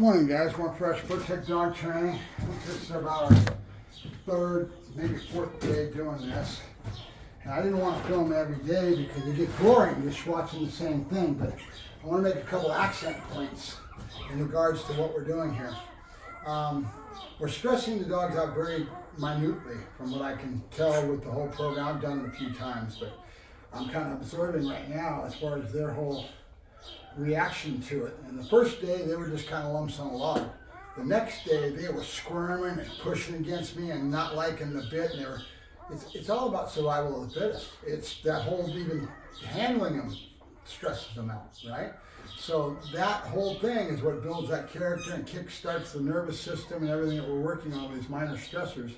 Morning guys, more fresh protect dog training. I think this is about our third, maybe fourth day doing this. And I didn't want to film every day because it gets boring just watching the same thing, but I want to make a couple accent points in regards to what we're doing here. We're stressing the dogs out very minutely from what I can tell with the whole program. I've done it a few times, but I'm kind of observing right now as far as their whole reaction to it. And the first day they were just kind of lumps on a log. The next day they were squirming and pushing against me and not liking the bit. And it's all about survival of the fittest. It's that whole even handling them stresses them out, right? So that whole thing is what builds that character and kick starts the nervous system and everything that we're working on, these minor stressors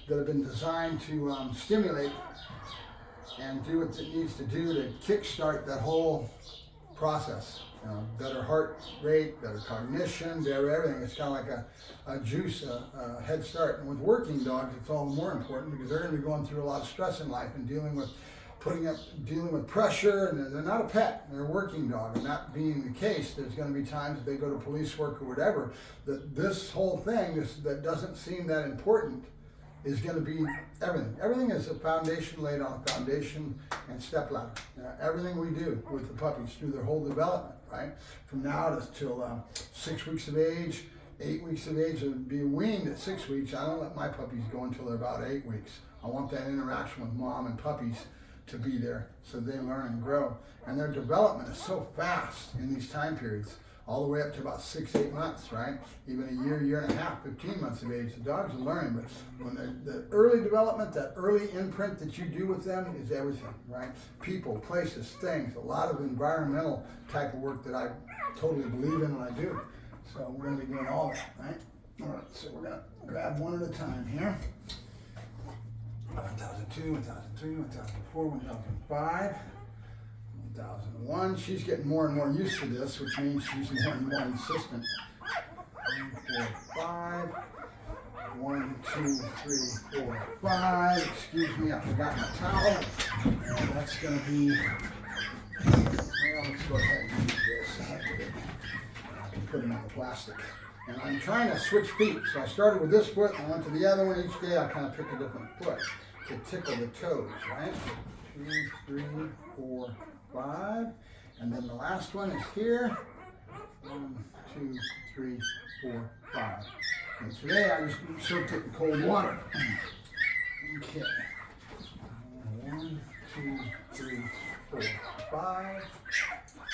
that have been designed to stimulate and do what it needs to do to kickstart that whole process. Better heart rate, better cognition, better everything. It's kind of like a juice, a head start. And with working dogs, it's all the more important because they're going to be going through a lot of stress in life and dealing with pressure. And they're not a pet; they're a working dog. And that being the case, there's going to be times that they go to police work or whatever that this whole thing that doesn't seem that important is going to be everything. Everything is a foundation laid on a foundation and step ladder. Everything we do with the puppies through their whole development, right? From now till 6 weeks of age, 8 weeks of age, and be weaned at 6 weeks. I don't let my puppies go until they're about 8 weeks. I want that interaction with mom and puppies to be there so they learn and grow. And their development is so fast in these time periods, all the way up to about 6-8 months, right? Even a year and a half, 15 months of age, the dogs are learning. But when the early development, that early imprint that you do with them is everything, right? People, places, things, a lot of environmental type of work that I totally believe in and I do. So we're going to be doing all that, right? All right, so we're going to grab one at a time here. 1002, 1003, 1004, 1005. 1001. She's getting more and more used to this, which means she's more and more insistent. 1, 4, 5. 1, 2, 3, 4, 5. Excuse me, I forgot my towel. And that's going to be. Well, let's go ahead and use this. I can put them on the plastic. And I'm trying to switch feet. So I started with this foot and I went to the other one. Each day I kind of pick a different foot to tickle the toes, right? 2, 3, 4, 5, and then the last one is here. 1, 2, 3, 4, 5. And today I just soaked it in cold water. Okay. 1, 2, 3, 4, 5.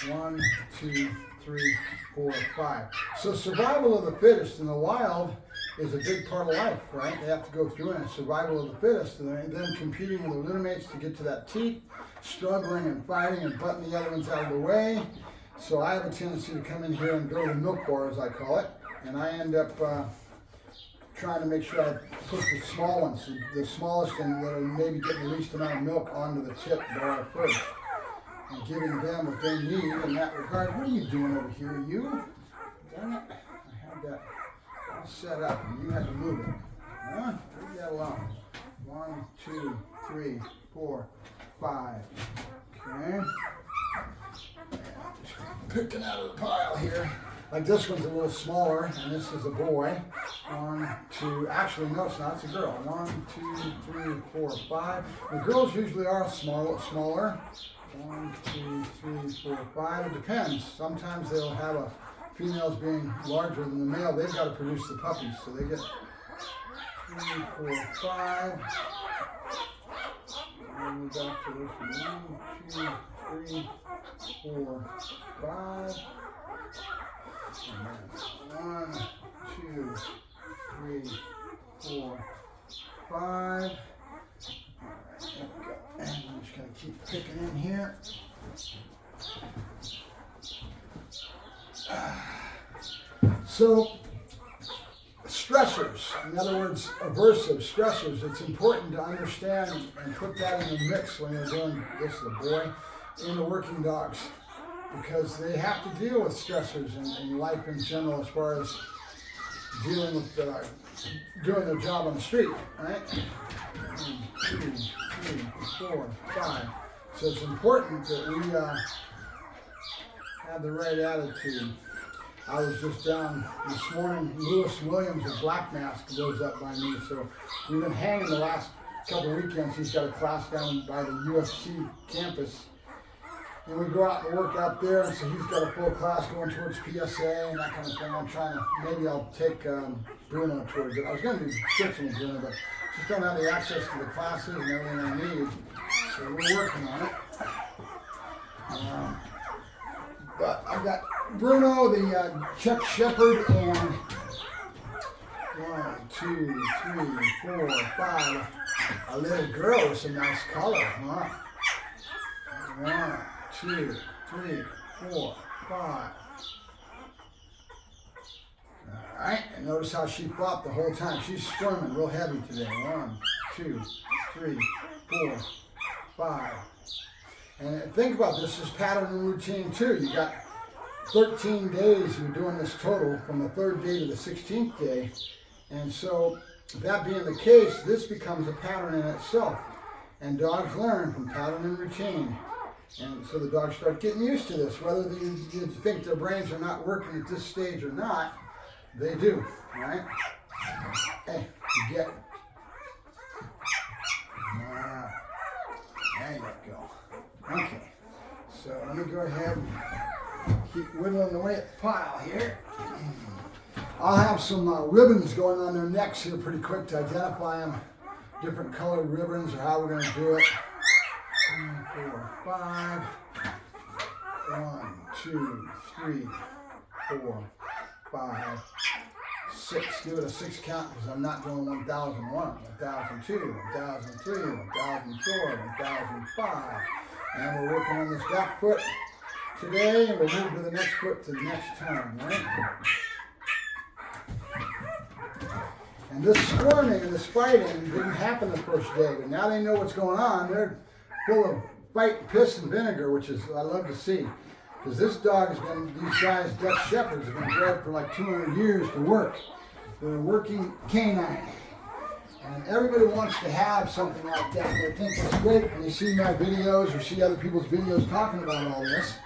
1, 2, 3, 4, 5. So survival of the fittest in the wild is a big part of life, right? They have to go through it. Survival of the fittest, and then competing with the littermates to get to that teat, struggling and fighting and butting the other ones out of the way. So I have a tendency to come in here and go to the milk bar, as I call it, and I end up trying to make sure I put the small ones, the smallest and that are maybe getting the least amount of milk onto the tip bar first, and giving them what they need in that regard. What are you doing over here, you? Dang it! I had that all set up, and you had to move it. Huh? Leave that alone. 1, 2, 3, 4, 5. Okay. Just pick it out of the pile here. Like this one's a little smaller, and this is a boy. 1, 2. Actually, no, it's not. It's a girl. 1, 2, 3, 4, 5. The girls usually are smaller. 1, 2, 3, 4, 5. It depends. Sometimes they'll have a females being larger than the male. They've got to produce the puppies, so they get 3, 4, 5. And we got to this 1, 2, 3, 4, 5. And 1, 2, 3, 4, 5. All right, there we go. And I'm just going to keep picking in here. So, stressors, in other words, aversive stressors, it's important to understand and put that in the mix when you're doing this, the boy, in the working dogs, because they have to deal with stressors in life in general as far as dealing with doing their job on the street, right? 1, 2, 3, 4, 5. So it's important that we have the right attitude. I was just down this morning. Lewis Williams of Black Mask lives up by me, so we've been hanging the last couple of weekends. He's got a class down by the UFC campus, and we go out and work out there. And so he's got a full class going towards PSA and that kind of thing. I'm trying to, maybe I'll take Bruno towards it. I was going to do switching with Bruno, but just don't have the access to the classes and everything I need, so we're working on it. But I've got Bruno, the Czech Shepherd, and 1, 2, 3, 4, 5. A little girl with some nice color, huh? 1, 2, 3, 4, 5. All right, and notice how she fought the whole time. She's squirming real heavy today. 1, 2, 3, 4, 5. And think about this as pattern and routine too. You got 13 days you're doing this total from the 3rd day to the 16th day. And so that being the case, this becomes a pattern in itself. And dogs learn from pattern and routine. And so the dogs start getting used to this. Whether you think their brains are not working at this stage or not, they do, right? Hey, you get it. There you go. Okay, so let me go ahead and keep whittling away at the pile here. I'll have some ribbons going on their necks here pretty quick to identify them. Different colored ribbons or how we're going to do it. 3, 4, 5. 1, 2, 3, 4, 5, 6. Give it a 6 count because I'm not doing 1001, 1002, 1003, 1004, 1005. And we're working on this back foot today, and we'll move to the next foot to the next time, right? And this squirming and this fighting didn't happen the first day, but now they know what's going on. They're full of fight, piss, and vinegar, which is I love to see. Because this dog has been, these guys, Dutch Shepherds, have been bred for like 200 years to work. They're a working canine. And everybody wants to have something like that. They think it's great when they see my videos or see other people's videos talking about all this.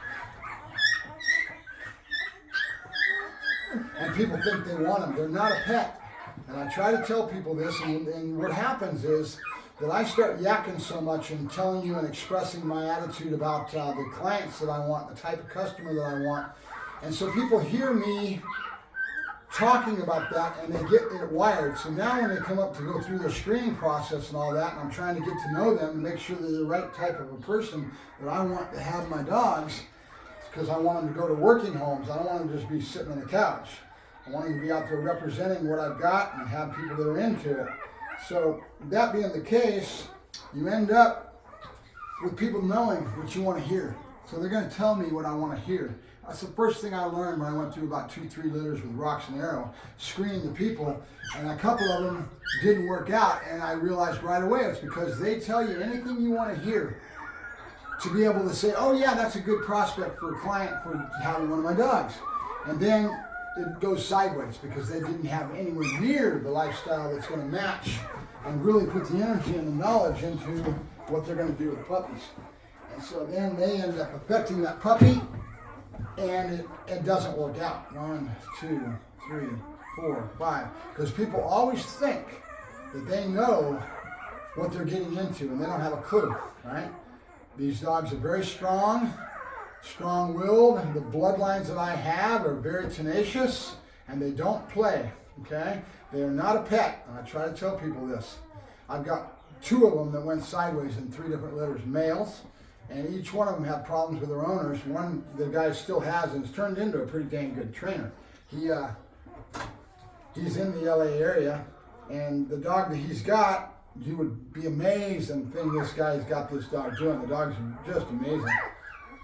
And people think they want them. They're not a pet. And I try to tell people this, and what happens is that I start yakking so much and telling you and expressing my attitude about the clients that I want, the type of customer that I want. And so people hear me talking about that and they get it wired. So now when they come up to go through their screening process and all that, and I'm trying to get to know them and make sure they're the right type of a person that I want to have my dogs, because I want them to go to working homes. I don't want them to just be sitting on the couch. I want them to be out there representing what I've got and have people that are into it. So that being the case, you end up with people knowing what you want to hear. So they're going to tell me what I want to hear. That's the first thing I learned when I went through about 2-3 litters with Rocks and Arrow, screening the people, and a couple of them didn't work out, and I realized right away it's because they tell you anything you want to hear to be able to say, oh yeah, that's a good prospect for a client for having one of my dogs. And then it goes sideways because they didn't have anywhere near the lifestyle that's going to match and really put the energy and the knowledge into what they're going to do with puppies. And so then they end up affecting that puppy, and it doesn't work out. 1, 2, 3, 4, 5. Because people always think that they know what they're getting into, and they don't have a clue, right? These dogs are very strong, strong-willed. The bloodlines that I have are very tenacious, and they don't play, okay? They are not a pet, and I try to tell people this. I've got 2 of them that went sideways in 3 different litters, males, and each one of them have problems with their owners. One the guy still has and has turned into a pretty dang good trainer. He's in the LA area, and the dog that he's got, you would be amazed at the thing this guy's got this dog doing. The dog's just amazing.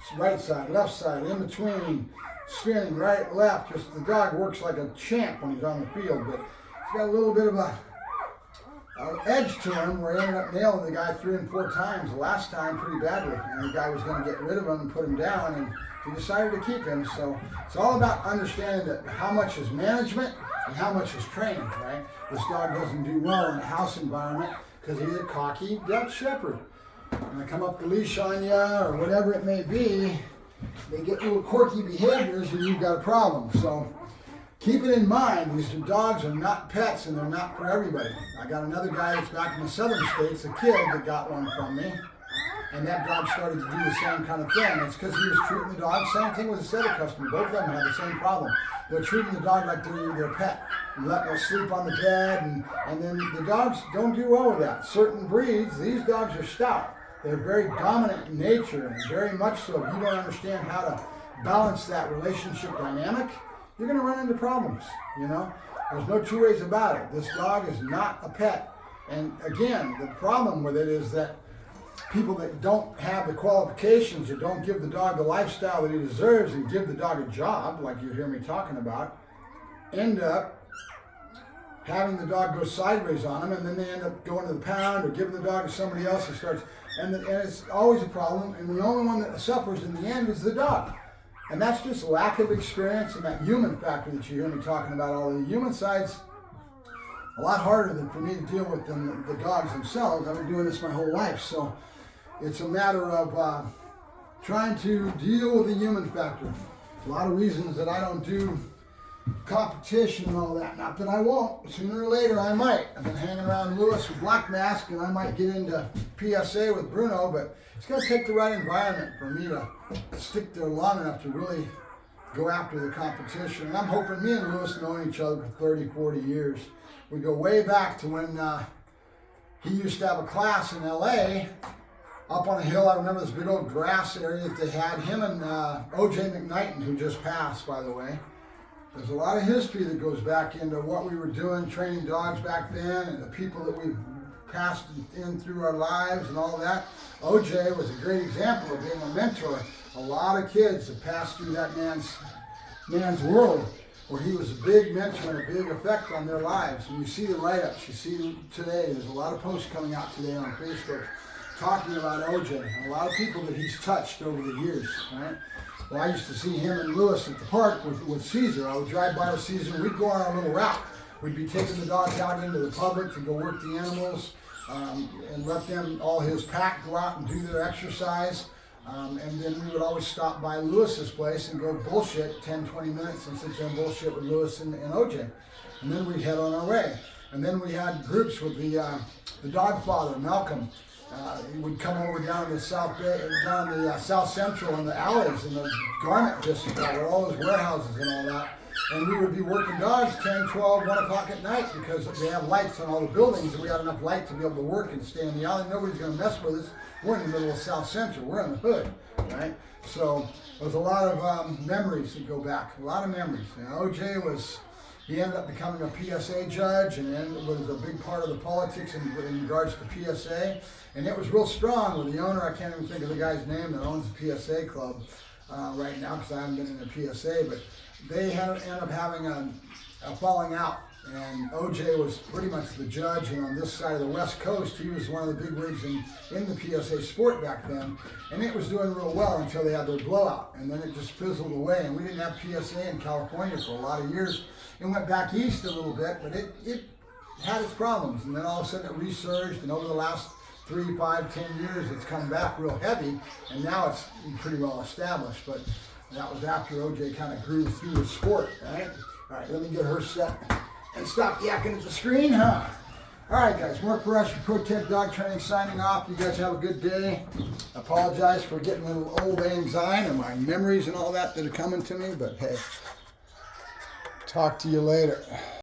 It's right side, left side, in between, spinning right, left. Just the dog works like a champ when he's on the field, but he's got a little bit of an edge to him where he ended up nailing the guy 3 and 4 times. The last time pretty badly, and the guy was going to get rid of him and put him down, and he decided to keep him. So it's all about understanding that how much is management and how much is training, right? This dog doesn't do well in a house environment because he's a cocky Dutch Shepherd. When I come up the leash on you or whatever it may be, they get little quirky behaviors and you've got a problem. So keep it in mind, these dogs are not pets and they're not for everybody. I got another guy that's back in the southern states, a kid that got one from me, and that dog started to do the same kind of thing. It's because he was treating the dog, same thing with the other customer, both of them had the same problem. They're treating the dog like they're their pet. You let them sleep on the bed, and then the dogs don't do well with that. Certain breeds, these dogs are stout. They're very dominant in nature, and very much so. If you don't understand how to balance that relationship dynamic, you're going to run into problems, you know. There's no two ways about it. This dog is not a pet. And again, the problem with it is that people that don't have the qualifications or don't give the dog the lifestyle that he deserves and give the dog a job, like you hear me talking about, end up having the dog go sideways on them, and then they end up going to the pound or giving the dog to somebody else who starts, and it's always a problem, and the only one that suffers in the end is the dog. And that's just lack of experience and that human factor that you hear me talking about. All the human side's a lot harder than for me to deal with than the dogs themselves. I've been doing this my whole life, so it's a matter of trying to deal with the human factor. A lot of reasons that I don't do competition and all that. Not that I won't. Sooner or later I might. I've been hanging around Lewis with Black Mask, and I might get into PSA with Bruno, but it's going to take the right environment for me to stick there long enough to really go after the competition. And I'm hoping me and Lewis knowing each other for 30, 40 years. We go way back to when he used to have a class in LA up on a hill. I remember this big old grass area that they had. Him and O.J. McKnighton, who just passed, by the way. There's a lot of history that goes back into what we were doing, training dogs back then, and the people that we've passed in through our lives and all that. O.J. was a great example of being a mentor. A lot of kids have passed through that man's world, where he was a big mentor and a big effect on their lives. And you see the write-ups, you see today, there's a lot of posts coming out today on Facebook talking about O.J. and a lot of people that he's touched over the years, right? Well, I used to see him and Lewis at the park with Caesar. I would drive by with Caesar. We'd go on our little route. We'd be taking the dogs out into the public to go work the animals and let them, all his pack, go out and do their exercise. And then we would always stop by Lewis's place and go bullshit 10, 20 minutes and sit there and bullshit with Lewis and OJ. And then we'd head on our way. And then we had groups with the dog father, Malcolm. He would come over down to the South Bay, down the South Central in the alleys in the garment district, where all those warehouses and all that. And we would be working dogs 10, 12, 1 o'clock at night because they have lights on all the buildings and we had enough light to be able to work and stay in the alley. Nobody's going to mess with us. We're in the middle of South Central. We're in the hood, right? So there's a lot of memories that go back, a lot of memories. And OJ he ended up becoming a PSA judge and was a big part of the politics in regards to PSA. And it was real strong with the owner. I can't even think of the guy's name that owns the PSA club right now because I haven't been in the PSA. But they ended up having a falling out. And OJ was pretty much the judge, and on this side of the West Coast, he was one of the big wigs in the PSA sport back then. And it was doing real well until they had their blowout. And then it just fizzled away. And we didn't have PSA in California for a lot of years. It went back east a little bit, but it had its problems. And then all of a sudden it resurged, and over the last 3, 5, 10 years, it's come back real heavy. And now it's pretty well established. But that was after OJ kind of grew through the sport, right? All right, let me get her set. And stop yakking at the screen, huh? All right, guys, more Ferrasci Pro Tech Dog Training signing off. You guys have a good day. I apologize for getting a little old anxiety and my memories and all that are coming to me, but hey, talk to you later.